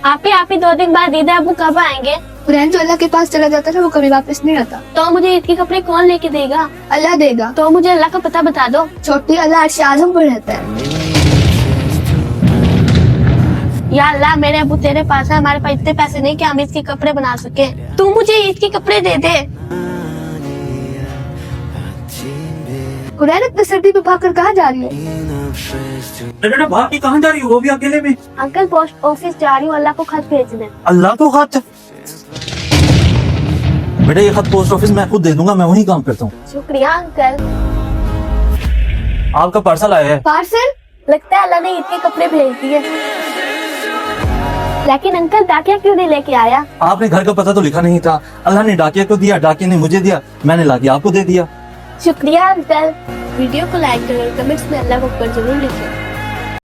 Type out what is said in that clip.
आप ही 2 दिन बाद ईद है, अबू कब आएंगे? कुरैन जो अल्लाह के पास चला जाता था वो कभी वापस नहीं आता। तो मुझे ईद के कपड़े कौन लेके देगा? अल्लाह देगा। तो मुझे अल्लाह का पता बता दो। छोटी अल्लाह अर्श आज़म पर रहता है। या अल्लाह, मेरे अबू तेरे पास है, हमारे पास इतने पैसे नहीं कि हम ईद के कपड़े बना सके। तू मुझे ईद के कपड़े दे दे। कुरैन इतनी सर्दी में भाग कर कहाँ जा रही है? बेटा भाग के कहाँ जा रही हो, वो भी अकेले में? अंकल पोस्ट ऑफिस जा रही हूँ, अल्लाह को खत भेज दे। अल्लाह को खत? बेटा ये खत पोस्ट ऑफिस मैं खुद दे दूंगा, मैं वहीं काम करता हूँ। शुक्रिया अंकल। आपका पार्सल आया है। पार्सल? लगता है अल्लाह ने ईद के कपड़े भेज दिए। लेकिन अंकल डाकिया क्यों नहीं लेके आया? आपने घर का पता तो लिखा नहीं था, अल्लाह ने डाकिया को दिया, डाकिया ने मुझे दिया, मैंने लाके आपको दे दिया। शुक्रिया अंकल। वीडियो को लाइक करें और कमेंट्स में अल्लाह को जरूर लिखें।